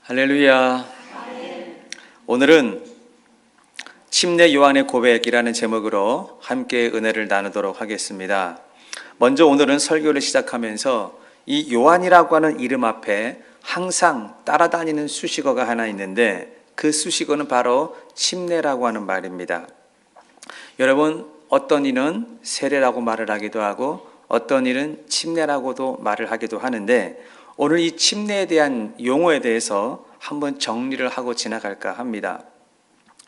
할렐루야. 오늘은 침례 요한의 고백이라는 제목으로 함께 은혜를 나누도록 하겠습니다. 먼저 오늘은 설교를 시작하면서 이 요한이라고 하는 이름 앞에 항상 따라다니는 수식어가 하나 있는데 그 수식어는 바로 침례라고 하는 말입니다. 여러분, 어떤 이는 세례라고 말을 하기도 하고 어떤 이는 침례라고도 말을 하기도 하는데 오늘 이 침례에 대한 용어에 대해서 한번 정리를 하고 지나갈까 합니다.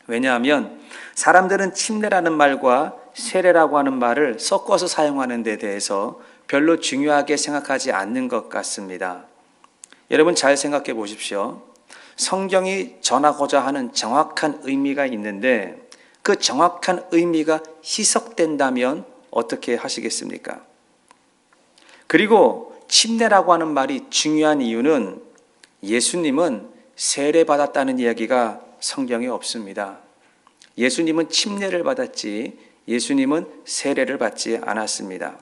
왜냐하면 사람들은 침례라는 말과 세례라고 하는 말을 섞어서 사용하는 데 대해서 별로 중요하게 생각하지 않는 것 같습니다. 여러분 잘 생각해 보십시오. 성경이 전하고자 하는 정확한 의미가 있는데 그 정확한 의미가 희석된다면 어떻게 하시겠습니까? 그리고 침례라고 하는 말이 중요한 이유는 예수님은 세례받았다는 이야기가 성경에 없습니다. 예수님은 침례를 받았지 예수님은 세례를 받지 않았습니다.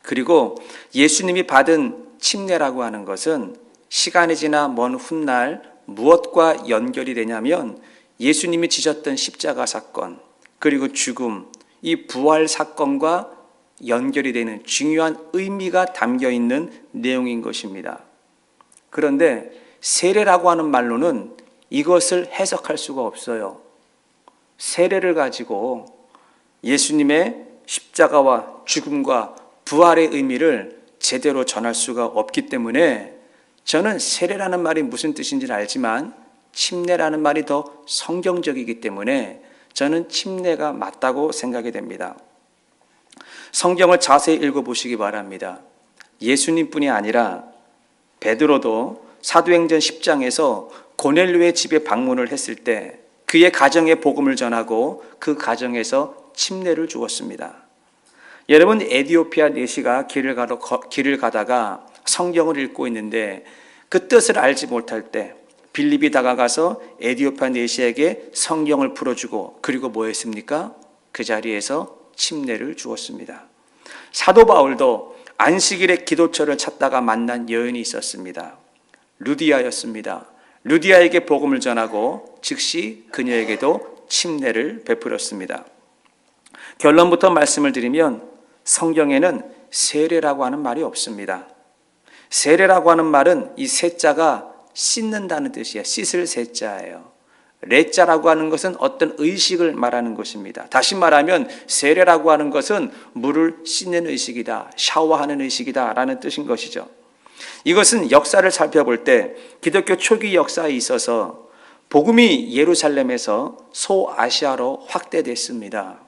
그리고 예수님이 받은 침례라고 하는 것은 시간이 지나 먼 훗날 무엇과 연결이 되냐면 예수님이 지셨던 십자가 사건 그리고 죽음, 이 부활 사건과 연결이 되는 중요한 의미가 담겨있는 내용인 것입니다. 그런데 세례라고 하는 말로는 이것을 해석할 수가 없어요. 세례를 가지고 예수님의 십자가와 죽음과 부활의 의미를 제대로 전할 수가 없기 때문에 저는 세례라는 말이 무슨 뜻인지는 알지만 침례라는 말이 더 성경적이기 때문에 저는 침례가 맞다고 생각이 됩니다. 성경을 자세히 읽어보시기 바랍니다. 예수님뿐이 아니라 베드로도 사도행전 10장에서 고넬료의 집에 방문을 했을 때 그의 가정에 복음을 전하고 그 가정에서 침례를 주었습니다. 여러분, 에디오피아 내시가 길을 가다가 성경을 읽고 있는데 그 뜻을 알지 못할 때 빌립이 다가가서 에디오피아 내시에게 성경을 풀어주고 그리고 뭐 했습니까? 그 자리에서 침례를 주었습니다. 사도 바울도 안식일에 기도처를 찾다가 만난 여인이 있었습니다. 루디아였습니다. 루디아에게 복음을 전하고 즉시 그녀에게도 침례를 베풀었습니다. 결론부터 말씀을 드리면 성경에는 세례라고 하는 말이 없습니다. 세례라고 하는 말은 이 세자가 씻는다는 뜻이에요. 씻을 세자예요. 레자라고 하는 것은 어떤 의식을 말하는 것입니다. 다시 말하면 세례라고 하는 것은 물을 씻는 의식이다, 샤워하는 의식이다 라는 뜻인 것이죠. 이것은 역사를 살펴볼 때 기독교 초기 역사에 있어서 복음이 예루살렘에서 소아시아로 확대됐습니다.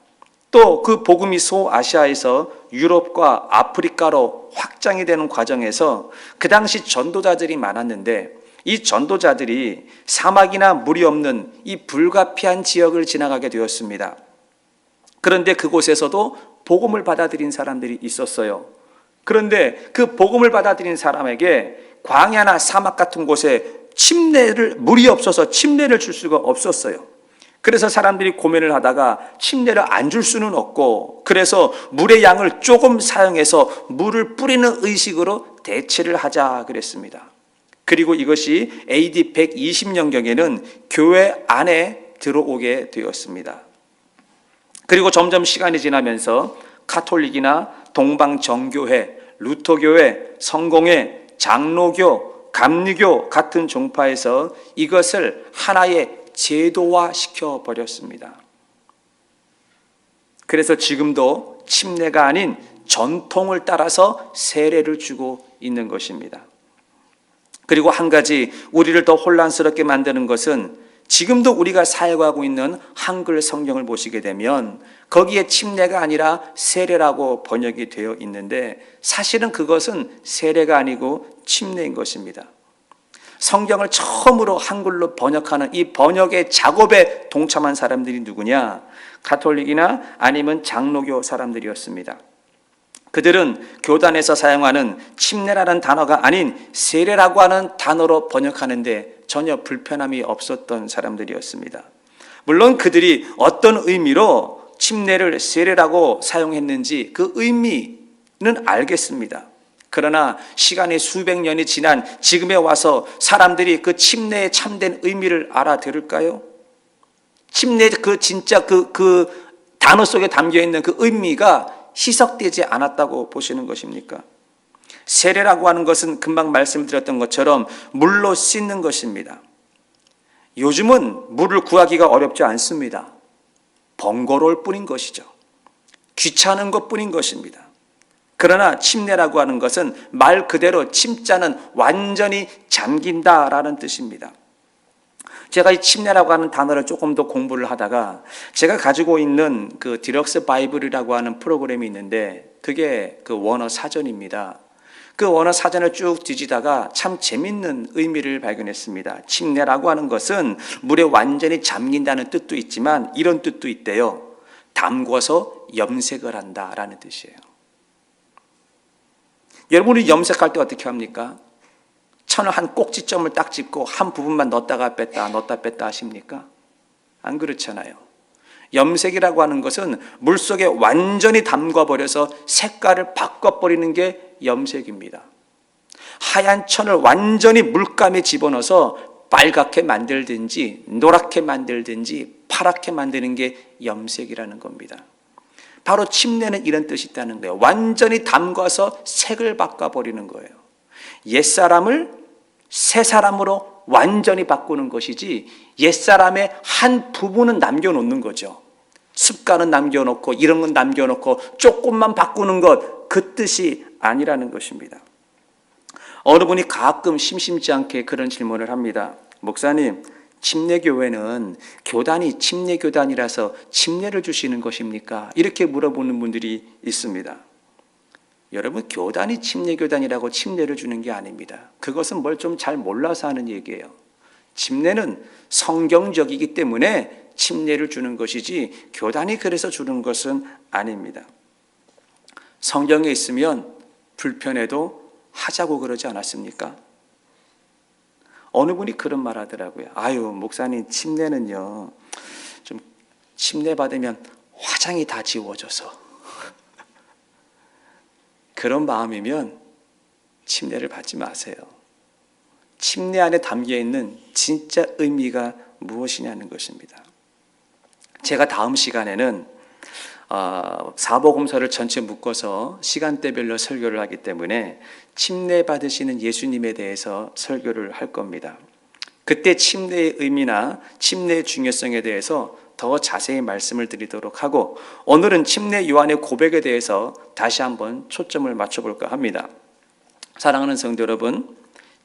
또 그 복음이 소아시아에서 유럽과 아프리카로 확장이 되는 과정에서 그 당시 전도자들이 많았는데 이 전도자들이 사막이나 물이 없는 이 불가피한 지역을 지나가게 되었습니다. 그런데 그곳에서도 복음을 받아들인 사람들이 있었어요. 그런데 그 복음을 받아들인 사람에게 광야나 사막 같은 곳에 물이 없어서 침례를 줄 수가 없었어요. 그래서 사람들이 고민을 하다가 침례를 안 줄 수는 없고 그래서 물의 양을 조금 사용해서 물을 뿌리는 의식으로 대체를 하자 그랬습니다. 그리고 이것이 AD 120년경에는 교회 안에 들어오게 되었습니다. 그리고 점점 시간이 지나면서 카톨릭이나 동방정교회, 루터교회, 성공회, 장로교, 감리교 같은 종파에서 이것을 하나의 제도화 시켜버렸습니다. 그래서 지금도 침례가 아닌 전통을 따라서 세례를 주고 있는 것입니다. 그리고 한 가지 우리를 더 혼란스럽게 만드는 것은 지금도 우리가 사용하고 있는 한글 성경을 보시게 되면 거기에 침례가 아니라 세례라고 번역이 되어 있는데 사실은 그것은 세례가 아니고 침례인 것입니다. 성경을 처음으로 한글로 번역하는 이 번역의 작업에 동참한 사람들이 누구냐? 가톨릭이나 아니면 장로교 사람들이었습니다. 그들은 교단에서 사용하는 침례라는 단어가 아닌 세례라고 하는 단어로 번역하는데 전혀 불편함이 없었던 사람들이었습니다. 물론 그들이 어떤 의미로 침례를 세례라고 사용했는지 그 의미는 알겠습니다. 그러나 시간이 수백 년이 지난 지금에 와서 사람들이 그 침례의 참된 의미를 알아들을까요? 침례 진짜 그 단어 속에 담겨 있는 그 의미가 희석되지 않았다고 보시는 것입니까? 세례라고 하는 것은 금방 말씀드렸던 것처럼 물로 씻는 것입니다. 요즘은 물을 구하기가 어렵지 않습니다. 번거로울 뿐인 것이죠. 귀찮은 것뿐인 것입니다. 그러나 침례라고 하는 것은 말 그대로 침자는 완전히 잠긴다라는 뜻입니다. 제가 이 침례라고 하는 단어를 조금 더 공부를 하다가 제가 가지고 있는 그 디럭스 바이블이라고 하는 프로그램이 있는데 그게 그 원어 사전입니다. 그 원어 사전을 쭉 뒤지다가 참 재밌는 의미를 발견했습니다. 침례라고 하는 것은 물에 완전히 잠긴다는 뜻도 있지만 이런 뜻도 있대요. 담궈서 염색을 한다라는 뜻이에요. 여러분이 염색할 때 어떻게 합니까? 천을 한 꼭지점을 딱 짚고 한 부분만 넣었다 뺐다 하십니까? 안 그렇잖아요. 염색이라고 하는 것은 물속에 완전히 담궈버려서 색깔을 바꿔버리는 게 염색입니다. 하얀 천을 완전히 물감에 집어넣어서 빨갛게 만들든지 노랗게 만들든지 파랗게 만드는 게 염색이라는 겁니다. 바로 침례는 이런 뜻이 있다는 거예요. 완전히 담가서 색을 바꿔버리는 거예요. 옛사람을 새사람으로 완전히 바꾸는 것이지 옛사람의 한 부분은 남겨놓는 거죠. 습관은 남겨놓고 이런 건 남겨놓고 조금만 바꾸는 것, 그 뜻이 아니라는 것입니다. 어느 분이 가끔 심심치 않게 그런 질문을 합니다. 목사님, 침례교회는 교단이 침례교단이라서 침례를 주시는 것입니까? 이렇게 물어보는 분들이 있습니다. 여러분, 교단이 침례교단이라고 침례를 주는 게 아닙니다. 그것은 뭘 좀 잘 몰라서 하는 얘기예요. 침례는 성경적이기 때문에 침례를 주는 것이지 교단이 그래서 주는 것은 아닙니다. 성경에 있으면 불편해도 하자고 그러지 않았습니까? 어느 분이 그런 말 하더라고요. 아유, 목사님, 침례는요, 좀 침례 받으면 화장이 다 지워져서 그런 마음이면 침례를 받지 마세요. 침례 안에 담겨 있는 진짜 의미가 무엇이냐는 것입니다. 제가 다음 시간에는 사복음서를 전체 묶어서 시간대별로 설교를 하기 때문에 침례 받으시는 예수님에 대해서 설교를 할 겁니다. 그때 침례의 의미나 침례의 중요성에 대해서 더 자세히 말씀을 드리도록 하고, 오늘은 침례 요한의 고백에 대해서 다시 한번 초점을 맞춰볼까 합니다. 사랑하는 성도 여러분,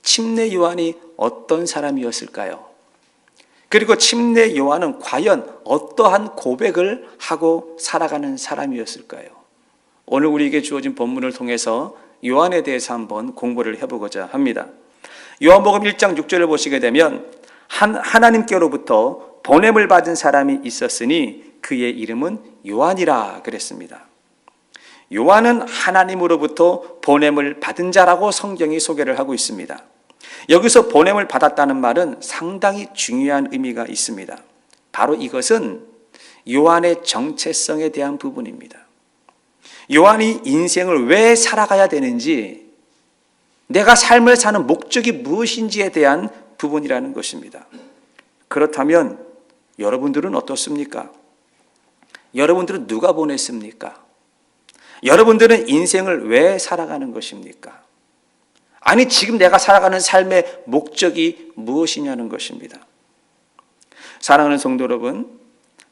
침례 요한이 어떤 사람이었을까요? 그리고 침례 요한은 과연 어떠한 고백을 하고 살아가는 사람이었을까요? 오늘 우리에게 주어진 본문을 통해서 요한에 대해서 한번 공부를 해보고자 합니다. 요한복음 1장 6절을 보시게 되면 하나님께로부터 보냄을 받은 사람이 있었으니 그의 이름은 요한이라 그랬습니다. 요한은 하나님으로부터 보냄을 받은 자라고 성경이 소개를 하고 있습니다. 여기서 보냄을 받았다는 말은 상당히 중요한 의미가 있습니다. 바로 이것은 요한의 정체성에 대한 부분입니다. 요한이 인생을 왜 살아가야 되는지, 내가 삶을 사는 목적이 무엇인지에 대한 부분이라는 것입니다. 그렇다면 여러분들은 어떻습니까? 여러분들은 누가 보냈습니까? 여러분들은 인생을 왜 살아가는 것입니까? 아니, 지금 내가 살아가는 삶의 목적이 무엇이냐는 것입니다. 사랑하는 성도 여러분,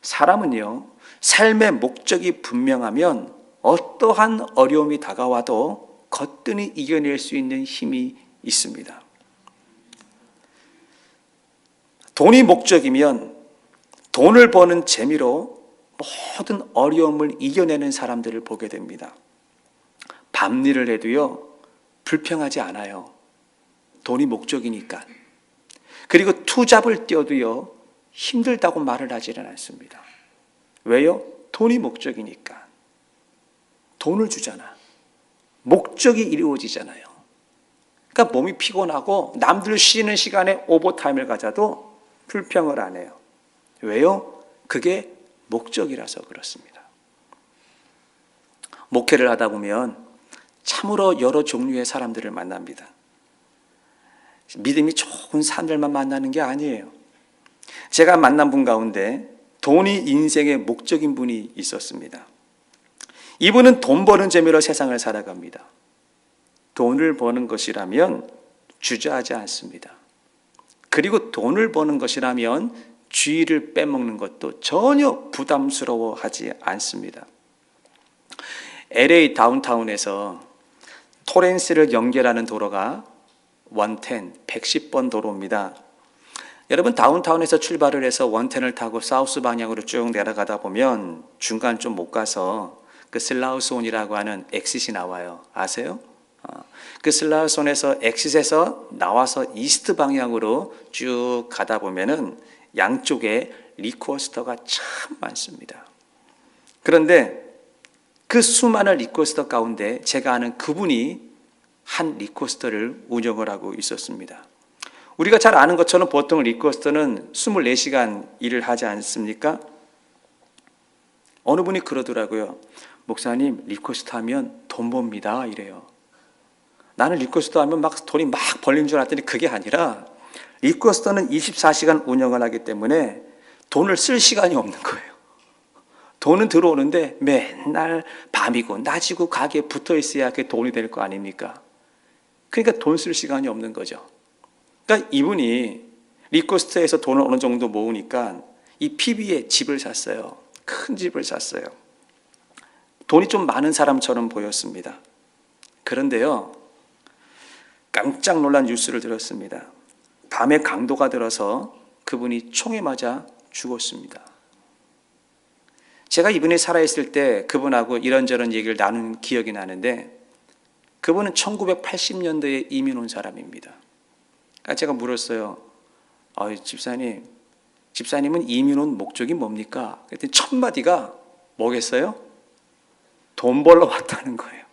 사람은요, 삶의 목적이 분명하면 어떠한 어려움이 다가와도 거뜬히 이겨낼 수 있는 힘이 있습니다. 돈이 목적이면 돈을 버는 재미로 모든 어려움을 이겨내는 사람들을 보게 됩니다. 밤일을 해도요, 불평하지 않아요. 돈이 목적이니까. 그리고 투잡을 뛰어도요, 힘들다고 말을 하지는 않습니다. 왜요? 돈이 목적이니까. 돈을 주잖아. 목적이 이루어지잖아요. 그러니까 몸이 피곤하고 남들 쉬는 시간에 오버타임을 가져도 불평을 안 해요. 왜요? 그게 목적이라서 그렇습니다. 목회를 하다 보면 참으로 여러 종류의 사람들을 만납니다. 믿음이 좋은 사람들만 만나는 게 아니에요. 제가 만난 분 가운데 돈이 인생의 목적인 분이 있었습니다. 이분은 돈 버는 재미로 세상을 살아갑니다. 돈을 버는 것이라면 주저하지 않습니다. 그리고 돈을 버는 것이라면 주의를 빼먹는 것도 전혀 부담스러워하지 않습니다. LA 다운타운에서 토렌스를 연결하는 도로가 110번 도로입니다. 여러분, 다운타운에서 출발을 해서 110을 타고 사우스 방향으로 쭉 내려가다 보면 중간 좀 못 가서 그 슬라우스온이라고 하는 엑싯이 나와요. 아세요? 그 슬라우스온에서 엑싯에서 나와서 이스트 방향으로 쭉 가다 보면은 양쪽에 리코스터가 참 많습니다. 그런데 그 수많은 리코스터 가운데 제가 아는 그분이 한 리코스터를 운영을 하고 있었습니다. 우리가 잘 아는 것처럼 보통 리코스터는 24시간 일을 하지 않습니까? 어느 분이 그러더라고요. 목사님, 리코스터 하면 돈 법니다 이래요. 나는 리코스터 하면 막 돈이 막 벌리는 줄 알았더니 그게 아니라 리코스터는 24시간 운영을 하기 때문에 돈을 쓸 시간이 없는 거예요. 돈은 들어오는데 맨날 밤이고 낮이고 가게에 붙어 있어야 그게 돈이 될 거 아닙니까? 그러니까 돈 쓸 시간이 없는 거죠. 그러니까 이분이 리코스터에서 돈을 어느 정도 모으니까 이 PB에 집을 샀어요. 큰 집을 샀어요. 돈이 좀 많은 사람처럼 보였습니다. 그런데요, 깜짝 놀란 뉴스를 들었습니다. 밤에 강도가 들어서 그분이 총에 맞아 죽었습니다. 제가 이분이 살아있을 때 그분하고 이런저런 얘기를 나눈 기억이 나는데 그분은 1980년도에 이민 온 사람입니다. 제가 물었어요. 집사님은 이민 온 목적이 뭡니까? 그랬더니 첫 마디가 뭐겠어요? 돈 벌러 왔다는 거예요.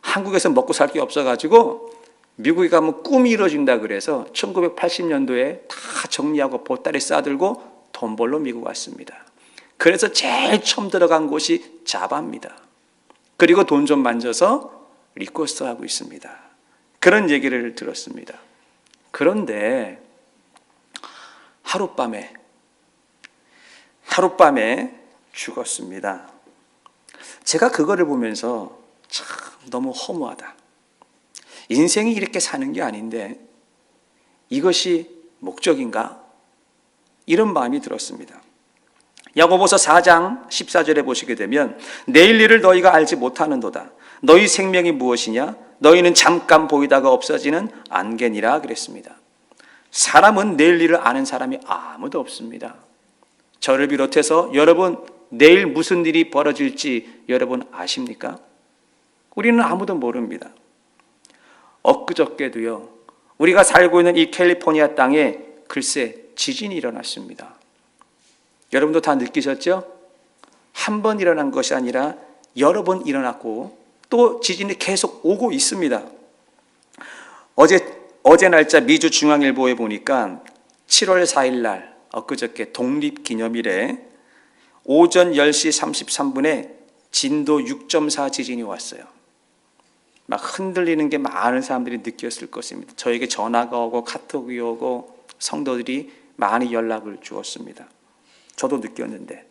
한국에서 먹고 살 게 없어가지고 미국에 가면 꿈이 이루어진다 그래서 1980년도에 다 정리하고 보따리 싸들고 돈 벌러 미국 왔습니다. 그래서 제일 처음 들어간 곳이 자바입니다. 그리고 돈 좀 만져서 리코스터 하고 있습니다. 그런 얘기를 들었습니다. 그런데 하룻밤에 죽었습니다. 제가 그거를 보면서 참 너무 허무하다. 인생이 이렇게 사는 게 아닌데 이것이 목적인가? 이런 마음이 들었습니다. 야고보서 4장 14절에 보시게 되면 내일 일을 너희가 알지 못하는도다. 너희 생명이 무엇이냐? 너희는 잠깐 보이다가 없어지는 안개니라 그랬습니다. 사람은 내일 일을 아는 사람이 아무도 없습니다. 저를 비롯해서 여러분 내일 무슨 일이 벌어질지 여러분 아십니까? 우리는 아무도 모릅니다. 엊그저께도요, 우리가 살고 있는 이 캘리포니아 땅에 글쎄 지진이 일어났습니다. 여러분도 다 느끼셨죠? 한 번 일어난 것이 아니라 여러 번 일어났고 또 지진이 계속 오고 있습니다. 어제 날짜 미주중앙일보에 보니까 7월 4일 날 엊그저께 독립기념일에 오전 10시 33분에 진도 6.4 지진이 왔어요. 막 흔들리는 게 많은 사람들이 느꼈을 것입니다. 저에게 전화가 오고 카톡이 오고 성도들이 많이 연락을 주었습니다. 저도 느꼈는데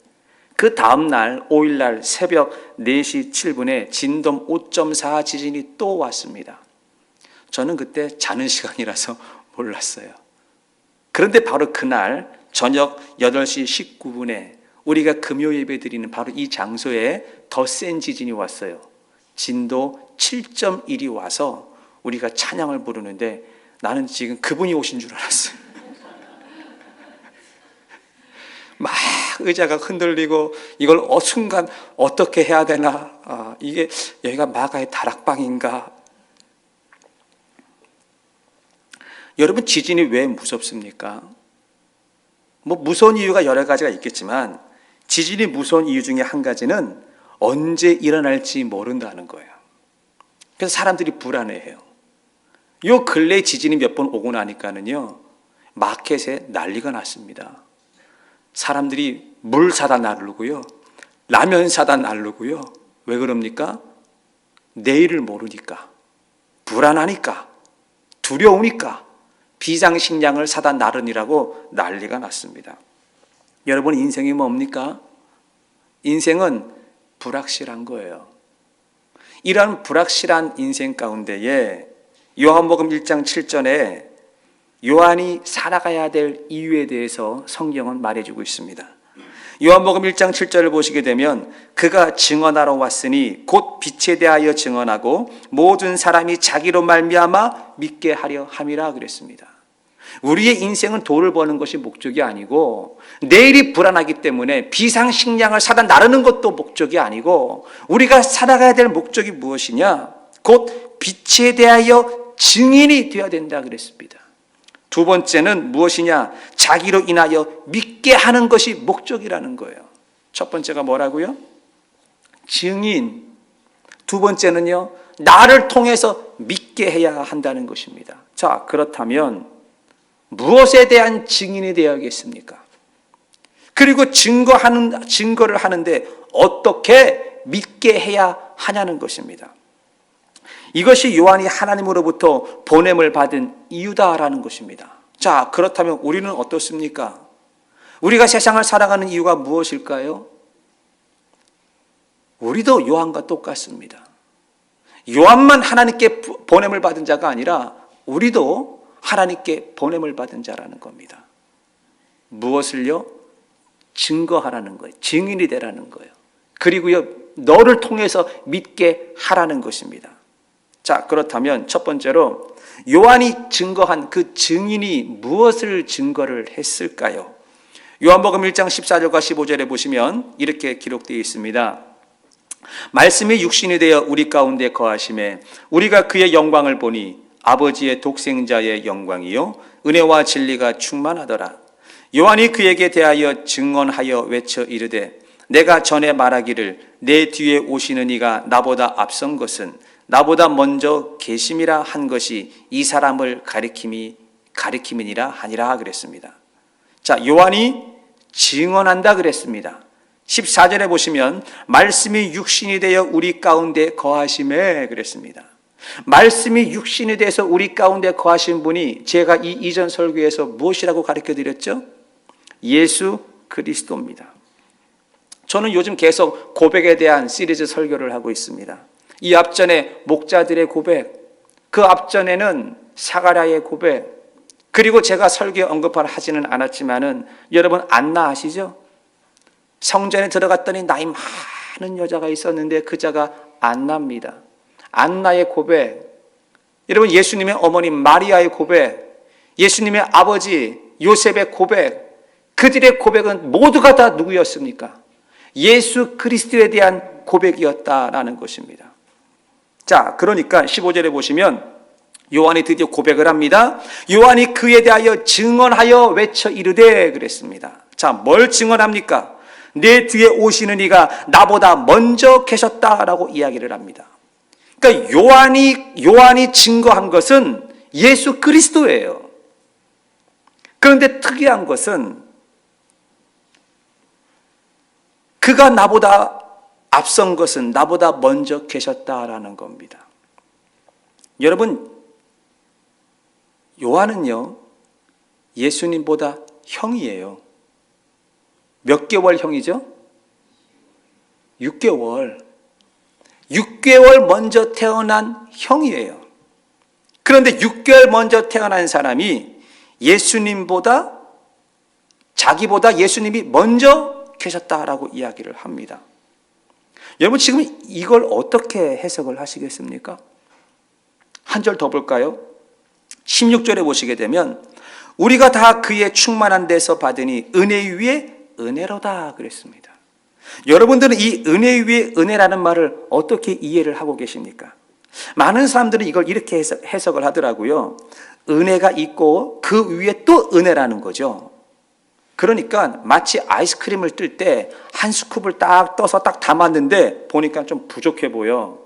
그 다음날 5일날 새벽 4시 7분에 진도 5.4 지진이 또 왔습니다. 저는 그때 자는 시간이라서 몰랐어요. 그런데 바로 그날 저녁 8시 19분에 우리가 금요 예배 드리는 바로 이 장소에 더 센 지진이 왔어요. 진도 7.1이 와서 우리가 찬양을 부르는데 나는 지금 그분이 오신 줄 알았어요. 막 의자가 흔들리고 이걸 순간 어떻게 해야 되나, 이게 여기가 마가의 다락방인가. 여러분, 지진이 왜 무섭습니까? 무서운 이유가 여러 가지가 있겠지만 지진이 무서운 이유 중에 한 가지는 언제 일어날지 모른다는 거예요. 그래서 사람들이 불안해해요. 요 근래 지진이 몇 번 오고 나니까는요, 마켓에 난리가 났습니다. 사람들이 물 사다 나르고요, 라면 사다 나르고요. 왜 그럽니까? 내일을 모르니까, 불안하니까, 두려우니까 비상식량을 사다 나르니라고 난리가 났습니다. 여러분, 인생이 뭡니까? 인생은 불확실한 거예요. 이러한 불확실한 인생 가운데에 요한복음 1장 7절에 요한이 살아가야 될 이유에 대해서 성경은 말해주고 있습니다. 요한복음 1장 7절을 보시게 되면 그가 증언하러 왔으니 곧 빛에 대하여 증언하고 모든 사람이 자기로 말미암아 믿게 하려 함이라 그랬습니다. 우리의 인생은 돈을 버는 것이 목적이 아니고, 내일이 불안하기 때문에 비상식량을 사다 나르는 것도 목적이 아니고, 우리가 살아가야 될 목적이 무엇이냐? 곧 빛에 대하여 증인이 되어야 된다 그랬습니다. 두 번째는 무엇이냐? 자기로 인하여 믿게 하는 것이 목적이라는 거예요. 첫 번째가 뭐라고요? 증인. 두 번째는요, 나를 통해서 믿게 해야 한다는 것입니다. 자, 그렇다면 무엇에 대한 증인이 되어야겠습니까? 그리고 증거를 하는데 어떻게 믿게 해야 하냐는 것입니다. 이것이 요한이 하나님으로부터 보냄을 받은 이유다라는 것입니다. 자, 그렇다면 우리는 어떻습니까? 우리가 세상을 살아가는 이유가 무엇일까요? 우리도 요한과 똑같습니다. 요한만 하나님께 보냄을 받은 자가 아니라 우리도 하나님께 보냄을 받은 자라는 겁니다. 무엇을요? 증거하라는 거예요. 증인이 되라는 거예요. 그리고요, 너를 통해서 믿게 하라는 것입니다. 자, 그렇다면 첫 번째로 요한이 증거한 그 증인이 무엇을 증거를 했을까요? 요한복음 1장 14절과 15절에 보시면 이렇게 기록되어 있습니다. 말씀이 육신이 되어 우리 가운데 거하심에 우리가 그의 영광을 보니 아버지의 독생자의 영광이요 은혜와 진리가 충만하더라. 요한이 그에게 대하여 증언하여 외쳐 이르되 내가 전에 말하기를 내 뒤에 오시는 이가 나보다 앞선 것은 나보다 먼저 계심이라 한 것이 이 사람을 가리킴이니라 하니라 그랬습니다. 자, 요한이 증언한다 그랬습니다. 14절에 보시면 말씀이 육신이 되어 우리 가운데 거하심에 그랬습니다. 말씀이 육신이 돼서 우리 가운데 거하신 분이 제가 이 이전 설교에서 무엇이라고 가르쳐 드렸죠? 예수 그리스도입니다. 저는 요즘 계속 고백에 대한 시리즈 설교를 하고 있습니다. 이 앞전에 목자들의 고백, 그 앞전에는 사가랴의 고백, 그리고 제가 설교에 언급하지는 않았지만은 여러분 안나 아시죠? 성전에 들어갔더니 나이 많은 여자가 있었는데 그 자가 안나입니다. 안나의 고백, 여러분 예수님의 어머니 마리아의 고백, 예수님의 아버지 요셉의 고백, 그들의 고백은 모두가 다 누구였습니까? 예수 그리스도에 대한 고백이었다라는 것입니다. 자, 그러니까 15절에 보시면 요한이 드디어 고백을 합니다. 요한이 그에 대하여 증언하여 외쳐 이르되 그랬습니다. 자, 뭘 증언합니까? 내 뒤에 오시는 이가 나보다 먼저 계셨다라고 이야기를 합니다. 그러니까 요한이 증거한 것은 예수 그리스도예요. 그런데 특이한 것은 그가 나보다 앞선 것은 나보다 먼저 계셨다라는 겁니다. 여러분, 요한은요, 예수님보다 형이에요. 몇 개월 형이죠? 6개월. 6개월 먼저 태어난 형이에요. 그런데 6개월 먼저 태어난 사람이 자기보다 예수님이 먼저 계셨다라고 이야기를 합니다. 여러분, 지금 이걸 어떻게 해석을 하시겠습니까? 한 절 더 볼까요? 16절에 보시게 되면 우리가 다 그의 충만한 데서 받으니 은혜 위에 은혜로다 그랬습니다. 여러분들은 이 은혜 위에 은혜라는 말을 어떻게 이해를 하고 계십니까? 많은 사람들은 이걸 이렇게 해석을 하더라고요. 은혜가 있고 그 위에 또 은혜라는 거죠. 그러니까 마치 아이스크림을 뜰 때 한 스쿱을 딱 떠서 딱 담았는데 보니까 좀 부족해 보여.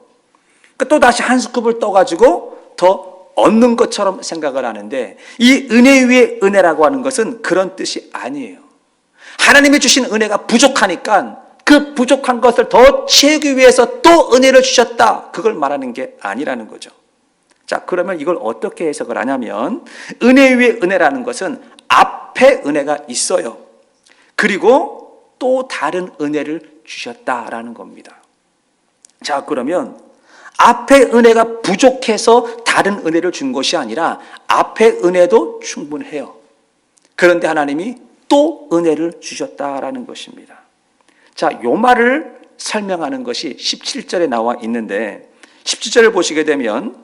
또 다시 한 스쿱을 떠가지고 더 얻는 것처럼 생각을 하는데 이 은혜 위에 은혜라고 하는 것은 그런 뜻이 아니에요. 하나님이 주신 은혜가 부족하니까 그 그 부족한 것을 더 채우기 위해서 또 은혜를 주셨다, 그걸 말하는 게 아니라는 거죠. 자, 그러면 이걸 어떻게 해석을 하냐면, 은혜 위에 은혜라는 것은 앞에 은혜가 있어요. 그리고 또 다른 은혜를 주셨다라는 겁니다. 자, 그러면 앞에 은혜가 부족해서 다른 은혜를 준 것이 아니라 앞에 은혜도 충분해요. 그런데 하나님이 또 은혜를 주셨다라는 것입니다. 자, 요 말을 설명하는 것이 17절에 나와 있는데, 17절을 보시게 되면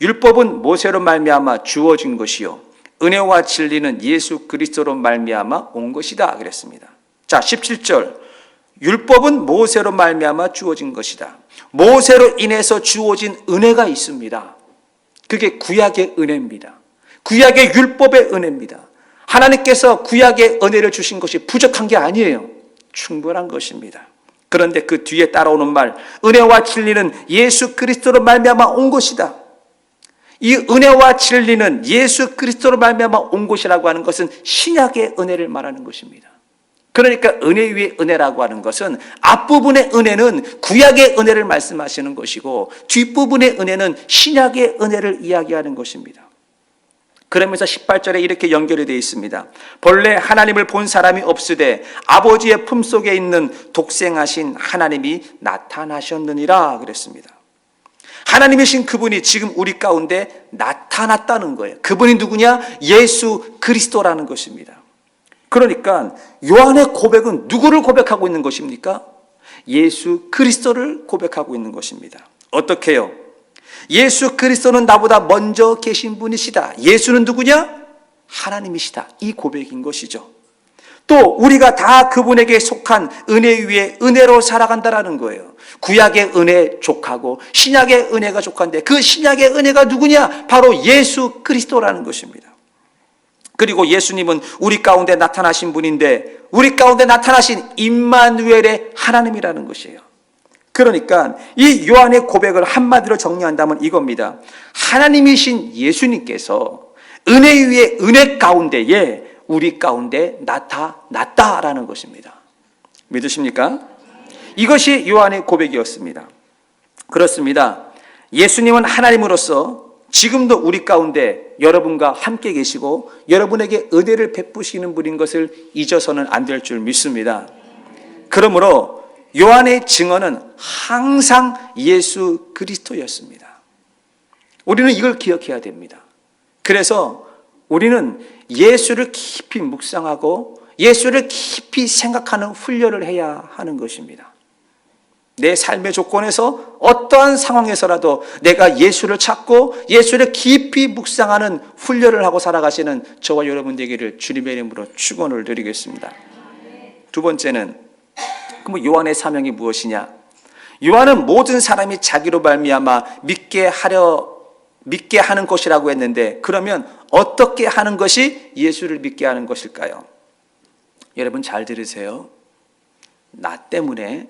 율법은 모세로 말미암아 주어진 것이요 은혜와 진리는 예수 그리스도로 말미암아 온 것이다 그랬습니다. 자, 17절, 율법은 모세로 말미암아 주어진 것이다. 모세로 인해서 주어진 은혜가 있습니다. 그게 구약의 은혜입니다. 구약의 율법의 은혜입니다. 하나님께서 구약의 은혜를 주신 것이 부족한 게 아니에요. 충분한 것입니다. 그런데 그 뒤에 따라오는 말, 은혜와 진리는 예수 그리스도로 말미암아 온 것이다. 이 은혜와 진리는 예수 그리스도로 말미암아 온 것이라고 하는 것은 신약의 은혜를 말하는 것입니다. 그러니까 은혜 위에 은혜라고 하는 것은 앞부분의 은혜는 구약의 은혜를 말씀하시는 것이고, 뒷부분의 은혜는 신약의 은혜를 이야기하는 것입니다. 그러면서 18절에 이렇게 연결이 되어 있습니다. 본래 하나님을 본 사람이 없으되 아버지의 품속에 있는 독생하신 하나님이 나타나셨느니라 그랬습니다. 하나님이신 그분이 지금 우리 가운데 나타났다는 거예요. 그분이 누구냐? 예수 그리스도라는 것입니다. 그러니까 요한의 고백은 누구를 고백하고 있는 것입니까? 예수 그리스도를 고백하고 있는 것입니다. 어떻게 해요? 예수 그리스도는 나보다 먼저 계신 분이시다. 예수는 누구냐? 하나님이시다. 이 고백인 것이죠. 또 우리가 다 그분에게 속한 은혜 위에 은혜로 살아간다라는 거예요. 구약의 은혜 족하고 신약의 은혜가 족한데, 그 신약의 은혜가 누구냐? 바로 예수 그리스도라는 것입니다. 그리고 예수님은 우리 가운데 나타나신 분인데, 우리 가운데 나타나신 임마누엘의 하나님이라는 것이에요. 그러니까 이 요한의 고백을 한마디로 정리한다면 이겁니다. 하나님이신 예수님께서 은혜 위에 은혜 가운데에 우리 가운데 나타났다라는 것입니다. 믿으십니까? 이것이 요한의 고백이었습니다. 그렇습니다. 예수님은 하나님으로서 지금도 우리 가운데 여러분과 함께 계시고 여러분에게 은혜를 베푸시는 분인 것을 잊어서는 안 될 줄 믿습니다. 그러므로 요한의 증언은 항상 예수 그리스도였습니다. 우리는 이걸 기억해야 됩니다. 그래서 우리는 예수를 깊이 묵상하고 예수를 깊이 생각하는 훈련을 해야 하는 것입니다. 내 삶의 조건에서 어떠한 상황에서라도 내가 예수를 찾고 예수를 깊이 묵상하는 훈련을 하고 살아가시는 저와 여러분 되기를 주님의 이름으로 축원을 드리겠습니다. 두 번째는, 그럼 요한의 사명이 무엇이냐? 요한은 모든 사람이 자기로 말미암아 믿게 하는 것이라고 했는데, 그러면 어떻게 하는 것이 예수를 믿게 하는 것일까요? 여러분 잘 들으세요. 나 때문에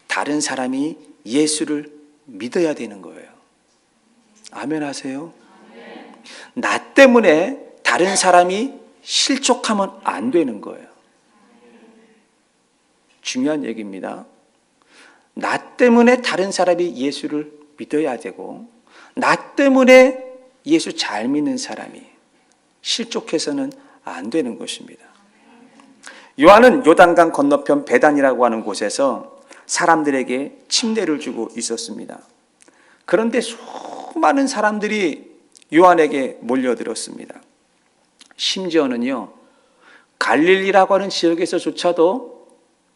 다른 사람이 예수를 믿어야 되는 거예요. 아멘 하세요? 나 때문에 다른 사람이 실족하면 안 되는 거예요. 중요한 얘기입니다. 나 때문에 다른 사람이 예수를 믿어야 되고, 나 때문에 예수 잘 믿는 사람이 실족해서는 안 되는 것입니다. 요한은 요단강 건너편 베단이라고 하는 곳에서 사람들에게 침례를 주고 있었습니다. 그런데 수많은 사람들이 요한에게 몰려들었습니다. 심지어는요, 갈릴리라고 하는 지역에서조차도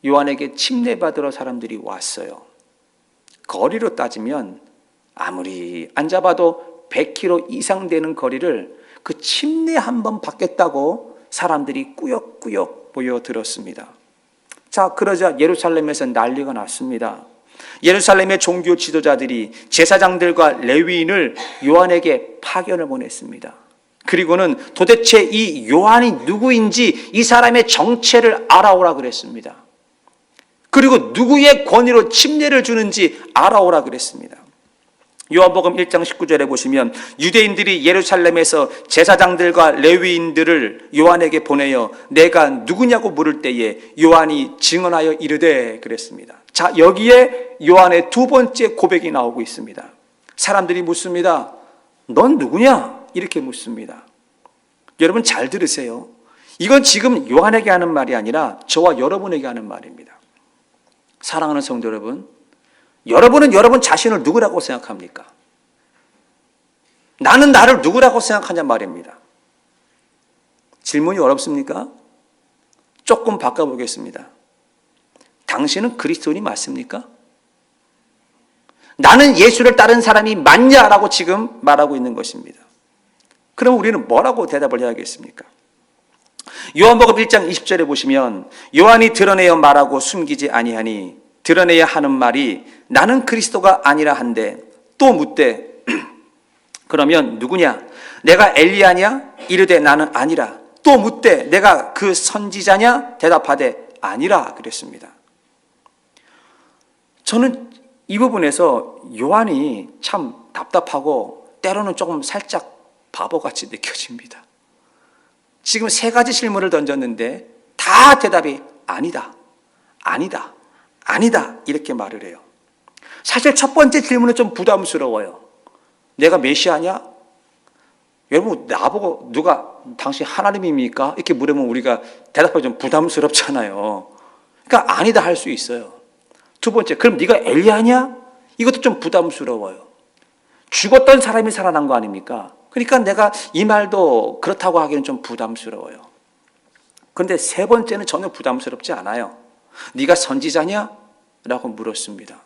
요한에게 침례받으러 사람들이 왔어요. 거리로 따지면 아무리 안 잡아도 100km 이상 되는 거리를 그 침례 한 번 받겠다고 사람들이 꾸역꾸역 모여들었습니다. 자, 그러자 예루살렘에서 난리가 났습니다. 예루살렘의 종교 지도자들이 제사장들과 레위인을 요한에게 파견을 보냈습니다. 그리고는 도대체 이 요한이 누구인지 이 사람의 정체를 알아오라 그랬습니다. 그리고 누구의 권위로 침례를 주는지 알아오라 그랬습니다. 요한복음 1장 19절에 보시면 유대인들이 예루살렘에서 제사장들과 레위인들을 요한에게 보내어 내가 누구냐고 물을 때에 요한이 증언하여 이르되 그랬습니다. 자, 여기에 요한의 두 번째 고백이 나오고 있습니다. 사람들이 묻습니다. 넌 누구냐? 이렇게 묻습니다. 여러분 잘 들으세요. 이건 지금 요한에게 하는 말이 아니라 저와 여러분에게 하는 말입니다. 사랑하는 성도 여러분, 여러분은 여러분 자신을 누구라고 생각합니까? 나는 나를 누구라고 생각하냐 말입니다. 질문이 어렵습니까? 조금 바꿔보겠습니다. 당신은 그리스도인이 맞습니까? 나는 예수를 따른 사람이 맞냐라고 지금 말하고 있는 것입니다. 그럼 우리는 뭐라고 대답을 해야겠습니까? 요한복음 1장 20절에 보시면 요한이 드러내어 말하고 숨기지 아니하니 드러내야 하는 말이 나는 그리스도가 아니라 한데 또 묻되 그러면 누구냐? 내가 엘리야냐? 이르되 나는 아니라. 또 묻되 내가 그 선지자냐? 대답하되 아니라 그랬습니다. 저는 이 부분에서 요한이 참 답답하고 때로는 조금 살짝 바보같이 느껴집니다. 지금 세 가지 질문을 던졌는데 다 대답이 아니다, 아니다, 아니다 이렇게 말을 해요. 사실 첫 번째 질문은 좀 부담스러워요. 내가 메시아냐? 여러분 나보고 누가 당신 하나님입니까? 이렇게 물으면 우리가 대답하기 좀 부담스럽잖아요. 그러니까 아니다 할 수 있어요. 두 번째, 그럼 네가 엘리야냐? 이것도 좀 부담스러워요. 죽었던 사람이 살아난 거 아닙니까? 그러니까 내가 이 말도 그렇다고 하기는 좀 부담스러워요. 그런데 세 번째는 전혀 부담스럽지 않아요. 네가 선지자냐? 라고 물었습니다.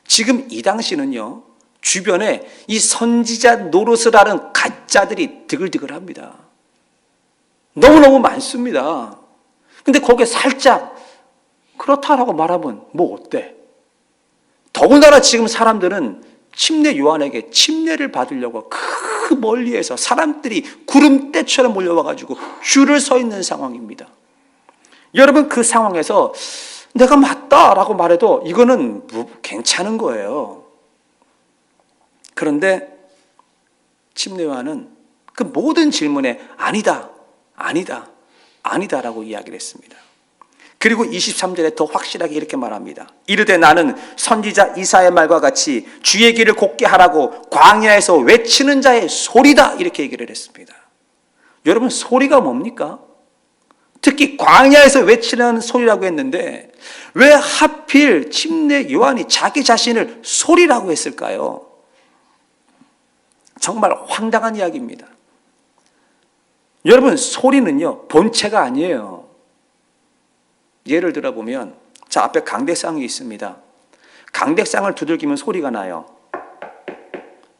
지금 이 당시는요, 주변에 이 선지자 노릇을 하는 가짜들이 드글드글합니다. 너무너무 많습니다. 근데 거기에 살짝 그렇다라고 말하면 뭐 어때? 더군다나 지금 사람들은 침례 요한에게 침례를 받으려고 그 멀리에서 사람들이 구름대처럼 몰려와가지고 줄을 서 있는 상황입니다. 여러분 그 상황에서 내가 맞다라고 말해도 이거는 괜찮은 거예요. 그런데 침례 요한은 그 모든 질문에 아니다, 아니다, 아니다라고 이야기를 했습니다. 그리고 23절에 더 확실하게 이렇게 말합니다. 이르되 나는 선지자 이사야의 말과 같이 주의 길을 곱게 하라고 광야에서 외치는 자의 소리다 이렇게 얘기를 했습니다. 여러분 소리가 뭡니까? 특히 광야에서 외치는 소리라고 했는데 왜 하필 침례 요한이 자기 자신을 소리라고 했을까요? 정말 황당한 이야기입니다. 여러분 소리는요 본체가 아니에요. 예를 들어보면 자 앞에 강대상이 있습니다. 강대상을 두들기면 소리가 나요.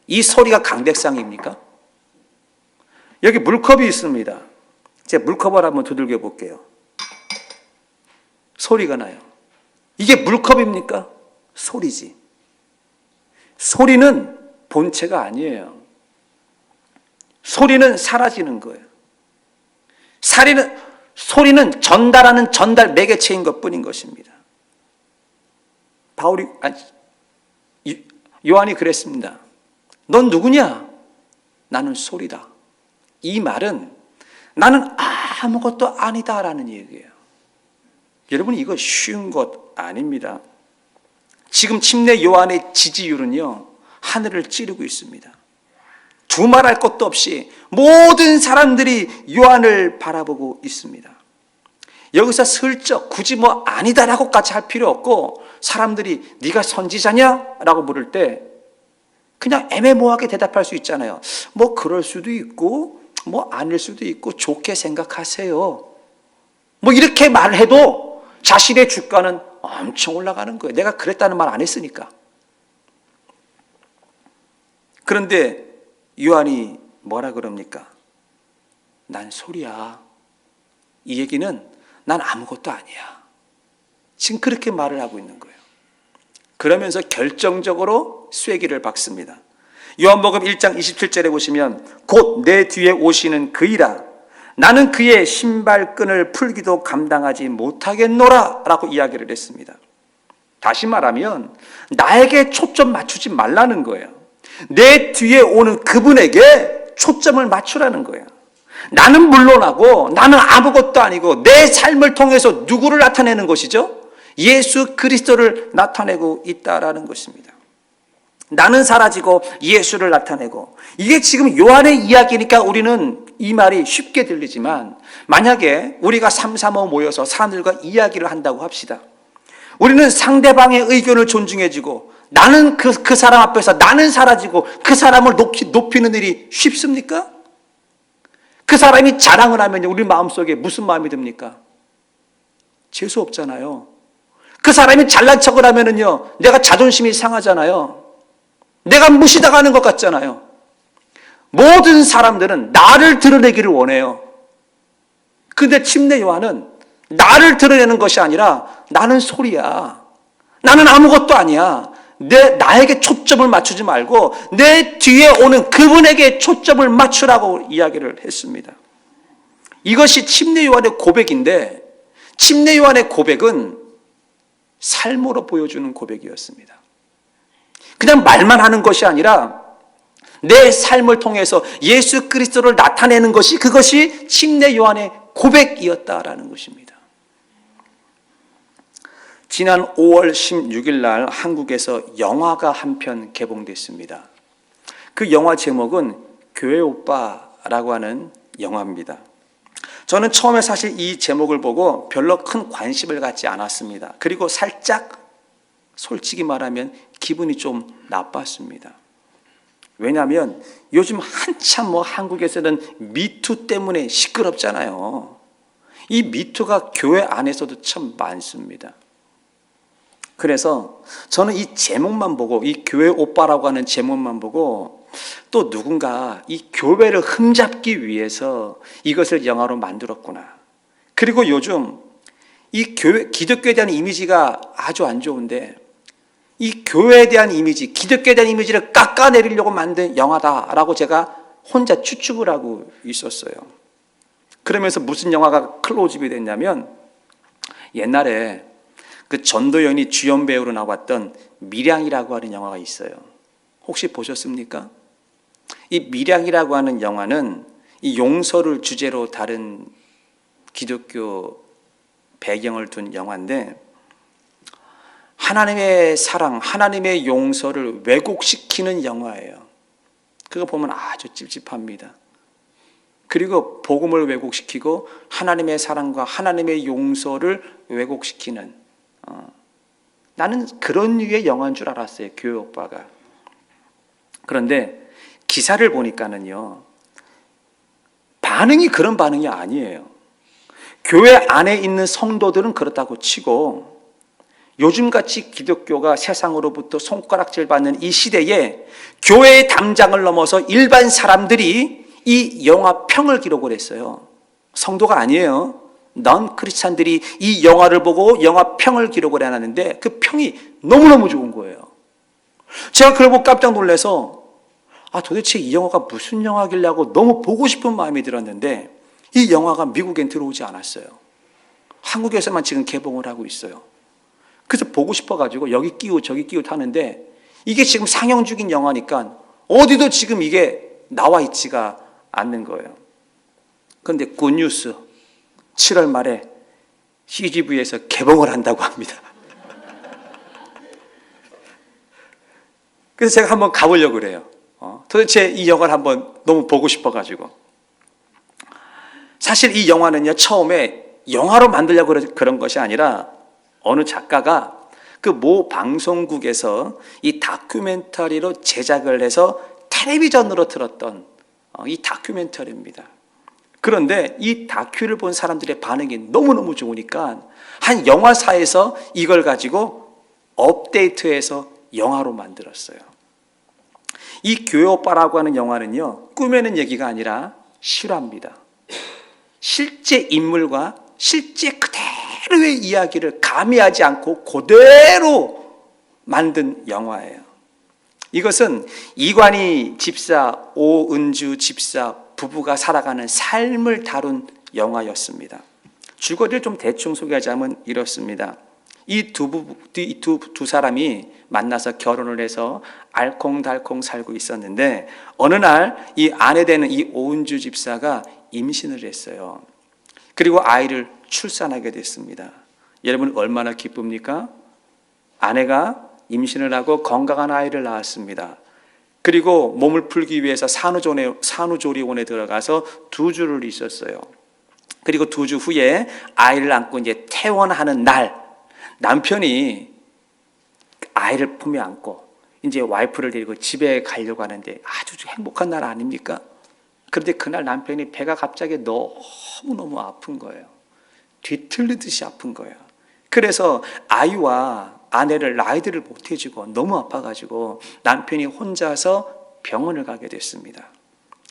이 소리가 강대상입니까? 여기 물컵이 있습니다. 제가 물컵을 한번 두들겨 볼게요. 소리가 나요. 이게 물컵입니까? 소리지. 소리는 본체가 아니에요. 소리는 사라지는 거예요. 소리는 전달하는 전달 매개체인 것뿐인 것입니다. 요한이 그랬습니다. 넌 누구냐? 나는 소리다. 이 말은 나는 아무것도 아니다라는 얘기예요. 여러분 이거 쉬운 것 아닙니다. 지금 침례 요한의 지지율은요 하늘을 찌르고 있습니다. 두말할 것도 없이 모든 사람들이 요한을 바라보고 있습니다. 여기서 슬쩍 굳이 뭐 아니다라고까지 할 필요 없고 사람들이 네가 선지자냐? 라고 물을 때 그냥 애매모호하게 대답할 수 있잖아요. 뭐 그럴 수도 있고 뭐 아닐 수도 있고 좋게 생각하세요. 뭐 이렇게 말해도 자신의 주가는 엄청 올라가는 거예요. 내가 그랬다는 말 안 했으니까. 그런데 요한이 뭐라 그럽니까? 난 소리야. 이 얘기는 난 아무것도 아니야. 지금 그렇게 말을 하고 있는 거예요. 그러면서 결정적으로 쐐기를 박습니다. 요한복음 1장 27절에 보시면 곧 내 뒤에 오시는 그이라 나는 그의 신발끈을 풀기도 감당하지 못하겠노라 라고 이야기를 했습니다. 다시 말하면 나에게 초점 맞추지 말라는 거예요. 내 뒤에 오는 그분에게 초점을 맞추라는 거야. 나는 물러나고 나는 아무것도 아니고 내 삶을 통해서 누구를 나타내는 것이죠? 예수 그리스도를 나타내고 있다라는 것입니다. 나는 사라지고 예수를 나타내고, 이게 지금 요한의 이야기니까 우리는 이 말이 쉽게 들리지만, 만약에 우리가 335 모여서 사람들과 이야기를 한다고 합시다. 우리는 상대방의 의견을 존중해주고 나는 그 사람 앞에서 나는 사라지고 그 사람을 높이는 일이 쉽습니까? 그 사람이 자랑을 하면 우리 마음속에 무슨 마음이 듭니까? 재수 없잖아요. 그 사람이 잘난 척을 하면은요, 내가 자존심이 상하잖아요. 내가 무시당하는 것 같잖아요. 모든 사람들은 나를 드러내기를 원해요. 근데 침례 요한은 나를 드러내는 것이 아니라 나는 소리야. 나는 아무것도 아니야. 나에게 초점을 맞추지 말고 내 뒤에 오는 그분에게 초점을 맞추라고 이야기를 했습니다. 이것이 침례 요한의 고백인데, 침례 요한의 고백은 삶으로 보여주는 고백이었습니다. 그냥 말만 하는 것이 아니라 내 삶을 통해서 예수 그리스도를 나타내는 것이, 그것이 침례 요한의 고백이었다라는 것입니다. 지난 5월 16일 날 한국에서 영화가 한 편 개봉됐습니다. 그 영화 제목은 교회 오빠라고 하는 영화입니다. 저는 처음에 사실 이 제목을 보고 별로 큰 관심을 갖지 않았습니다. 그리고 살짝 솔직히 말하면 기분이 좀 나빴습니다. 왜냐하면 요즘 한참 한국에서는 미투 때문에 시끄럽잖아요. 이 미투가 교회 안에서도 참 많습니다. 그래서 저는 이 제목만 보고, 이 교회 오빠라고 하는 제목만 보고, 또 누군가 이 교회를 흠잡기 위해서 이것을 영화로 만들었구나. 그리고 요즘 이 기독교에 대한 이미지가 아주 안 좋은데, 이 교회에 대한 이미지, 기독교에 대한 이미지를 깎아내리려고 만든 영화다라고 제가 혼자 추측을 하고 있었어요. 그러면서 무슨 영화가 클로즈업이 됐냐면, 옛날에 그 전도연이 주연 배우로 나왔던 밀양이라고 하는 영화가 있어요. 혹시 보셨습니까? 이 밀양이라고 하는 영화는 이 용서를 주제로 다룬 기독교 배경을 둔 영화인데, 하나님의 사랑, 하나님의 용서를 왜곡시키는 영화예요. 그거 보면 아주 찝찝합니다. 그리고 복음을 왜곡시키고 하나님의 사랑과 하나님의 용서를 왜곡시키는, 나는 그런 류의 영화인 줄 알았어요, 교회 오빠가. 그런데 기사를 보니까는요, 반응이 그런 반응이 아니에요. 교회 안에 있는 성도들은 그렇다고 치고, 요즘같이 기독교가 세상으로부터 손가락질 받는 이 시대에 교회의 담장을 넘어서 일반 사람들이 이 영화 평을 기록을 했어요. 성도가 아니에요. 넌 크리스찬들이 이 영화를 보고 영화 평을 기록을 해놨는데 그 평이 너무너무 좋은 거예요. 제가 그걸 보고 깜짝 놀라서, 도대체 이 영화가 무슨 영화길래 하고 너무 보고 싶은 마음이 들었는데, 이 영화가 미국엔 들어오지 않았어요. 한국에서만 지금 개봉을 하고 있어요. 그래서 보고 싶어가지고 여기 끼우 저기 끼우 타는데, 이게 지금 상영 중인 영화니까 어디도 지금 이게 나와 있지가 않는 거예요. 그런데 굿뉴스, 7월 말에 CGV에서 개봉을 한다고 합니다. 그래서 제가 한번 가보려고 그래요. 도대체 이 영화를 한번 너무 보고 싶어가지고. 사실 이 영화는요, 처음에 영화로 만들려고 그런 것이 아니라 어느 작가가 그 모 방송국에서 이 다큐멘터리로 제작을 해서 텔레비전으로 틀었던 이 다큐멘터리입니다. 그런데 이 다큐를 본 사람들의 반응이 너무너무 좋으니까 한 영화사에서 이걸 가지고 업데이트해서 영화로 만들었어요. 이 교회 오빠라고 하는 영화는요, 꾸며낸 얘기가 아니라 실화입니다. 실제 인물과 실제 그대로의 이야기를 가미하지 않고 그대로 만든 영화예요. 이것은 이관희 집사, 오은주 집사 부부가 살아가는 삶을 다룬 영화였습니다. 줄거리를 좀 대충 소개하자면 이렇습니다. 이 두 사람이 만나서 결혼을 해서 알콩달콩 살고 있었는데 어느 날 이 아내 되는 이 오은주 집사가 임신을 했어요. 그리고 아이를 출산하게 됐습니다. 여러분 얼마나 기쁩니까? 아내가 임신을 하고 건강한 아이를 낳았습니다. 그리고 몸을 풀기 위해서 산후조리원에 들어가서 2주를 있었어요. 그리고 2주 후에 아이를 안고 이제 퇴원하는 날, 남편이 아이를 품에 안고 이제 와이프를 데리고 집에 가려고 하는데 아주 행복한 날 아닙니까? 그런데 그날 남편이 배가 갑자기 너무너무 아픈 거예요. 뒤틀리듯이 아픈 거예요. 그래서 아이와 아내를 라이드를 못 해주고 너무 아파가지고 남편이 혼자서 병원을 가게 됐습니다.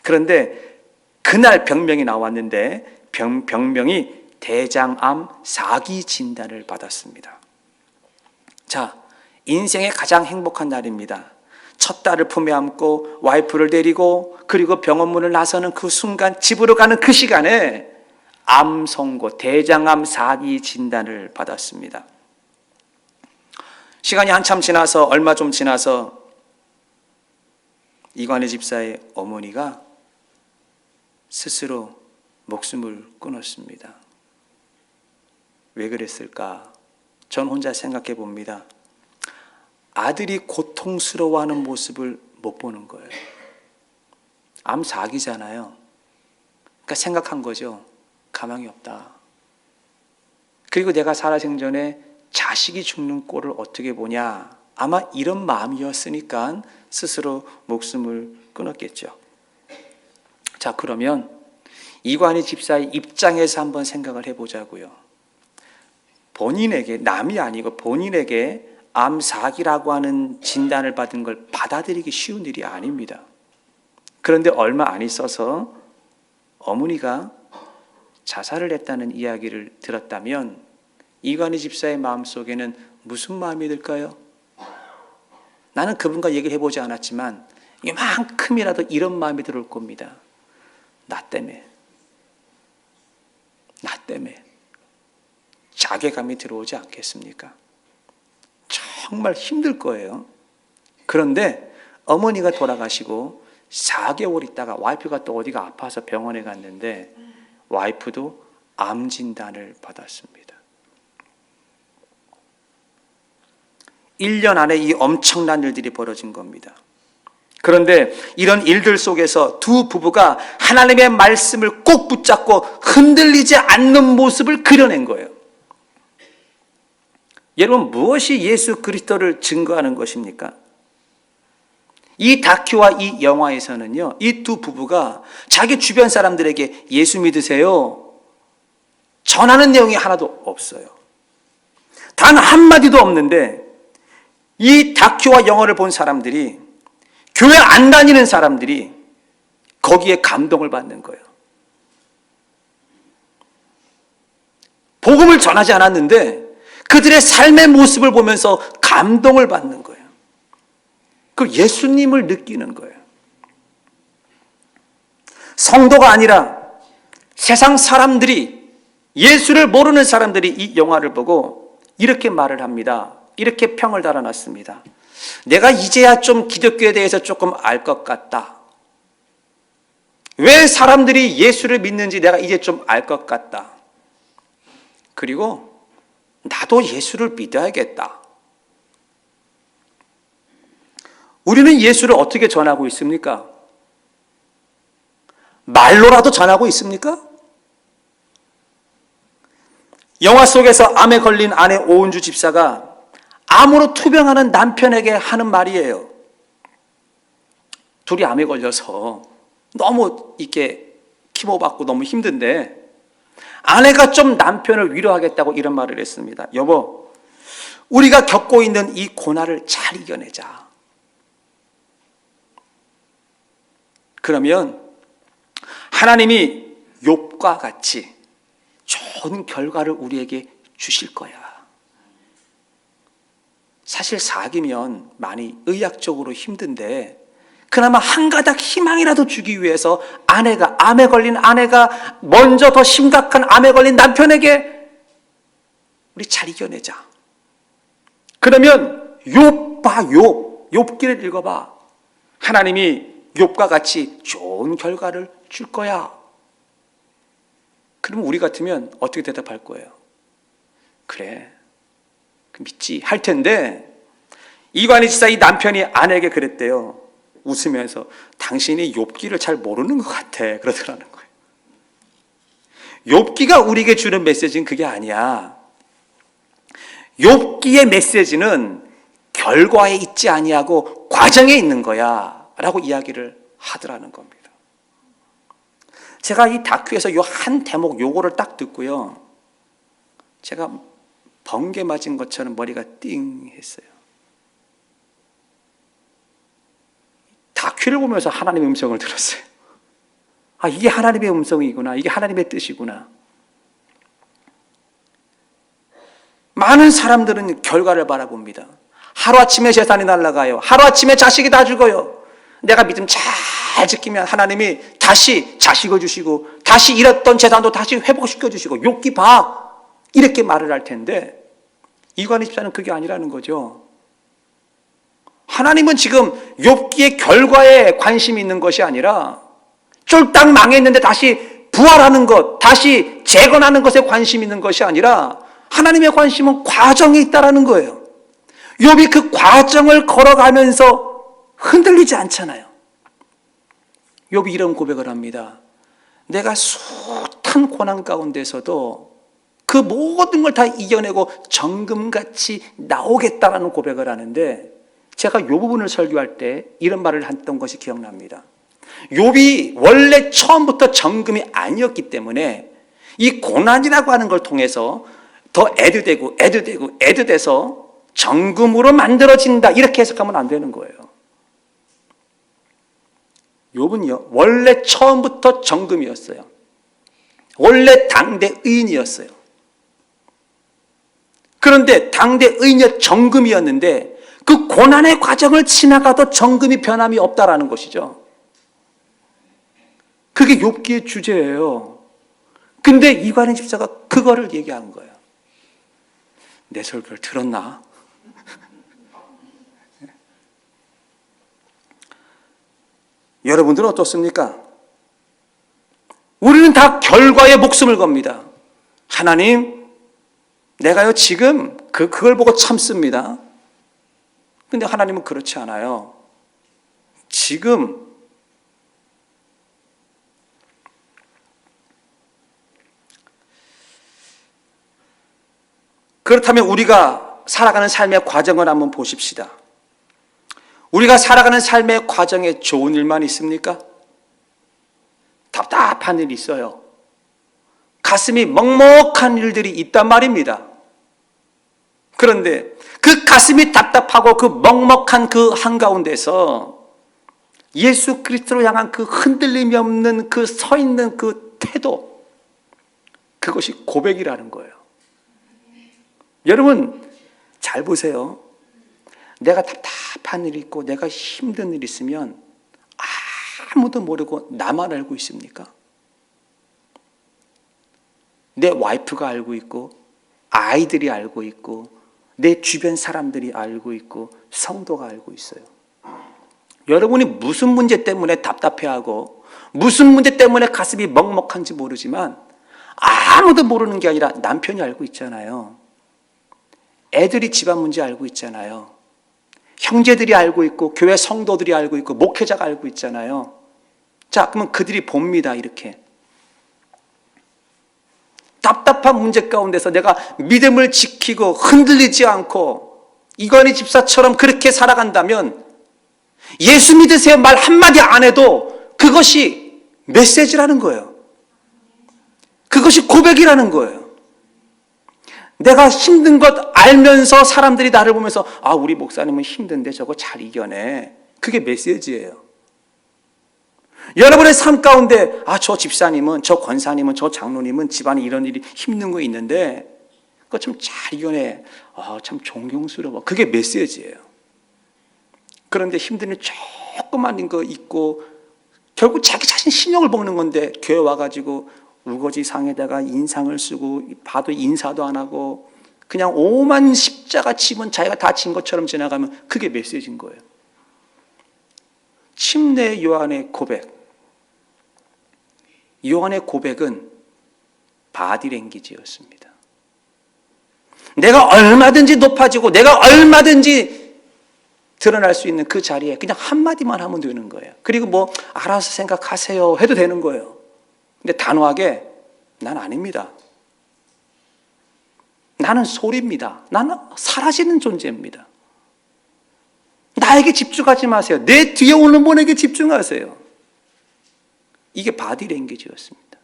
그런데 그날 병명이 나왔는데 병명이 대장암 4기 진단을 받았습니다. 자, 인생의 가장 행복한 날입니다. 첫 딸을 품에 안고 와이프를 데리고 그리고 병원문을 나서는 그 순간, 집으로 가는 그 시간에 암 선고, 대장암 4기 진단을 받았습니다. 시간이 한참 지나서 얼마 좀 지나서 이관희 집사의 어머니가 스스로 목숨을 끊었습니다. 왜 그랬을까? 전 혼자 생각해 봅니다. 아들이 고통스러워하는 모습을 못 보는 거예요. 암 4기잖아요. 그러니까 생각한 거죠. 가망이 없다. 그리고 내가 살아생전에 자식이 죽는 꼴을 어떻게 보냐. 아마 이런 마음이었으니까 스스로 목숨을 끊었겠죠. 자, 그러면 이관희 집사의 입장에서 한번 생각을 해보자고요. 본인에게, 남이 아니고 본인에게 암 4기라고 하는 진단을 받은 걸 받아들이기 쉬운 일이 아닙니다. 그런데 얼마 안 있어서 어머니가 자살을 했다는 이야기를 들었다면 이관희 집사의 마음속에는 무슨 마음이 들까요? 나는 그분과 얘기를 해보지 않았지만 이만큼이라도 이런 마음이 들어올 겁니다. 나 때문에 자괴감이 들어오지 않겠습니까? 정말 힘들 거예요. 그런데 어머니가 돌아가시고 4개월 있다가 와이프가 또 어디가 아파서 병원에 갔는데 와이프도 암 진단을 받았습니다. 1년 안에 이 엄청난 일들이 벌어진 겁니다. 그런데 이런 일들 속에서 두 부부가 하나님의 말씀을 꼭 붙잡고 흔들리지 않는 모습을 그려낸 거예요. 여러분, 무엇이 예수 그리스도를 증거하는 것입니까? 이 다큐와 이 영화에서는요, 이 두 부부가 자기 주변 사람들에게 예수 믿으세요 전하는 내용이 하나도 없어요. 단 한마디도 없는데 이 다큐와 영화를 본 사람들이, 교회 안 다니는 사람들이 거기에 감동을 받는 거예요. 복음을 전하지 않았는데 그들의 삶의 모습을 보면서 감동을 받는 거예요. 그 예수님을 느끼는 거예요. 성도가 아니라 세상 사람들이, 예수를 모르는 사람들이 이 영화를 보고 이렇게 말을 합니다. 이렇게 평을 달아놨습니다. 내가 이제야 좀 기독교에 대해서 조금 알 것 같다. 왜 사람들이 예수를 믿는지 내가 이제 좀 알 것 같다. 그리고 나도 예수를 믿어야겠다. 우리는 예수를 어떻게 전하고 있습니까? 말로라도 전하고 있습니까? 영화 속에서 암에 걸린 아내 오은주 집사가 암으로 투병하는 남편에게 하는 말이에요. 둘이 암에 걸려서 너무 이렇게 키모받고 너무 힘든데 아내가 좀 남편을 위로하겠다고 이런 말을 했습니다. 여보, 우리가 겪고 있는 이 고난을 잘 이겨내자. 그러면 하나님이 욥과 같이 좋은 결과를 우리에게 주실 거야. 사실 4기면 많이 의학적으로 힘든데 그나마 한 가닥 희망이라도 주기 위해서 암에 걸린 아내가 먼저 더 심각한 암에 걸린 남편에게 우리 잘 이겨내자. 그러면 욥 봐, 욥기를 읽어봐. 하나님이 욥과 같이 좋은 결과를 줄 거야. 그럼 우리 같으면 어떻게 대답할 거예요? 그래, 믿지 할 텐데, 이관희 지사 이 남편이 아내에게 그랬대요. 웃으면서 당신이 욥기를 잘 모르는 것 같아 그러더라는 거예요. 욥기가 우리에게 주는 메시지는 그게 아니야. 욥기의 메시지는 결과에 있지 아니하고 과정에 있는 거야 라고 이야기를 하더라는 겁니다. 제가 이 다큐에서 요 한 대목 요거를 딱 듣고요, 제가 번개 맞은 것처럼 머리가 띵 했어요. 다큐를 보면서 하나님의 음성을 들었어요. 아, 이게 하나님의 음성이구나. 이게 하나님의 뜻이구나. 많은 사람들은 결과를 바라봅니다. 하루아침에 재산이 날아가요. 하루아침에 자식이 다 죽어요. 내가 믿음 잘 지키면 하나님이 다시 자식을 주시고 다시 잃었던 재산도 다시 회복시켜 주시고 욥기 봐, 이렇게 말을 할 텐데, 이관희 집사는 그게 아니라는 거죠. 하나님은 지금 욥기의 결과에 관심이 있는 것이 아니라 쫄딱 망했는데 다시 부활하는 것, 다시 재건하는 것에 관심이 있는 것이 아니라 하나님의 관심은 과정에 있다라는 거예요. 욥이 그 과정을 걸어가면서 흔들리지 않잖아요. 욥이 이런 고백을 합니다. 내가 숱한 고난 가운데서도 그 모든 걸 다 이겨내고 정금같이 나오겠다라는 고백을 하는데, 제가 이 부분을 설교할 때 이런 말을 했던 것이 기억납니다. 욥이 원래 처음부터 정금이 아니었기 때문에 이 고난이라고 하는 걸 통해서 더 애드돼서 정금으로 만들어진다, 이렇게 해석하면 안 되는 거예요. 욥은요, 원래 처음부터 정금이었어요. 원래 당대 의인이었어요. 그런데 당대 의인이 정금이었는데 그 고난의 과정을 지나가도 정금이 변함이 없다라는 것이죠. 그게 욥기의 주제예요. 근데 이관희 집사가 그거를 얘기한 거예요. 내 설교를 들었나? 여러분들은 어떻습니까? 우리는 다 결과에 목숨을 겁니다. 하나님, 내가요 지금 그걸 보고 참습니다. 근데 하나님은 그렇지 않아요. 지금 그렇다면 우리가 살아가는 삶의 과정을 한번 보십시다. 우리가 살아가는 삶의 과정에 좋은 일만 있습니까? 답답한 일이 있어요. 가슴이 먹먹한 일들이 있단 말입니다. 그런데 그 가슴이 답답하고 그 먹먹한 그 한가운데서 예수 그리스도로 향한 그 흔들림이 없는 그 서 있는 그 태도, 그것이 고백이라는 거예요. 여러분 잘 보세요. 내가 답답한 일이 있고 내가 힘든 일이 있으면 아무도 모르고 나만 알고 있습니까? 내 와이프가 알고 있고 아이들이 알고 있고 내 주변 사람들이 알고 있고 성도가 알고 있어요. 여러분이 무슨 문제 때문에 답답해하고 무슨 문제 때문에 가슴이 먹먹한지 모르지만 아무도 모르는 게 아니라 남편이 알고 있잖아요. 애들이 집안 문제 알고 있잖아요. 형제들이 알고 있고 교회 성도들이 알고 있고 목회자가 알고 있잖아요. 자, 그러면 그들이 봅니다. 이렇게 답답한 문제 가운데서 내가 믿음을 지키고 흔들리지 않고 이관희 집사처럼 그렇게 살아간다면 예수 믿으세요 말 한마디 안 해도 그것이 메시지라는 거예요. 그것이 고백이라는 거예요. 내가 힘든 것 알면서 사람들이 나를 보면서 아, 우리 목사님은 힘든데 저거 잘 이겨내. 그게 메시지예요. 여러분의 삶 가운데 아, 저 집사님은, 저 권사님은, 저 장로님은 집안에 이런 일이 힘든 거 있는데 그거 참 잘 이겨내. 아, 참 존경스러워. 그게 메시지예요. 그런데 힘든 일 조그만 거 있고 결국 자기 자신 신용을 먹는 건데 교회 와가지고 우거지 상에다가 인상을 쓰고 봐도 인사도 안 하고 그냥 오만 십자가 짐은 자기가 다 진 것처럼 지나가면 그게 메시지인 거예요. 침례 요한의 고백. 요한의 고백은 바디랭귀지였습니다. 내가 얼마든지 높아지고 내가 얼마든지 드러날 수 있는 그 자리에 그냥 한마디만 하면 되는 거예요. 그리고 뭐 알아서 생각하세요 해도 되는 거예요. 근데 단호하게 난 아닙니다. 나는 소리입니다. 나는 사라지는 존재입니다. 나에게 집중하지 마세요. 내 뒤에 오는 분에게 집중하세요. 이게 바디랭귀지였습니다.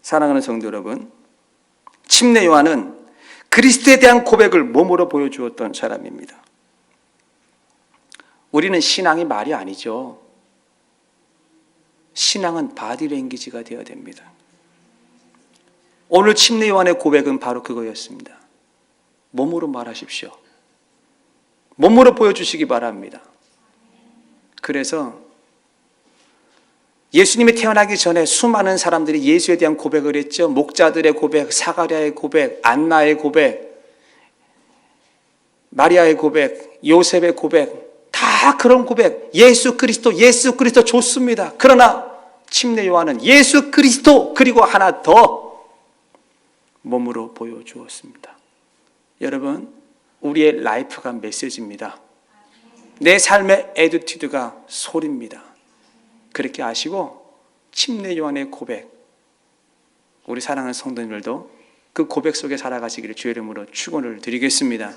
사랑하는 성도 여러분, 침례 요한은 그리스도에 대한 고백을 몸으로 보여주었던 사람입니다. 우리는 신앙이 말이 아니죠. 신앙은 바디랭귀지가 되어야 됩니다. 오늘 침례 요한의 고백은 바로 그거였습니다. 몸으로 말하십시오. 몸으로 보여주시기 바랍니다. 그래서 예수님이 태어나기 전에 수많은 사람들이 예수에 대한 고백을 했죠. 목자들의 고백, 사가랴의 고백, 안나의 고백, 마리아의 고백, 요셉의 고백, 다 그런 고백. 예수 그리스도 좋습니다. 그러나 침례 요한은 예수 그리스도 그리고 하나 더 몸으로 보여주었습니다. 여러분, 우리의 라이프가 메시지입니다. 내 삶의 애티튜드가 소리입니다. 그렇게 아시고 침례 요한의 고백, 우리 사랑하는 성도님들도 그 고백 속에 살아가시기를 주의 이름으로 축원을 드리겠습니다.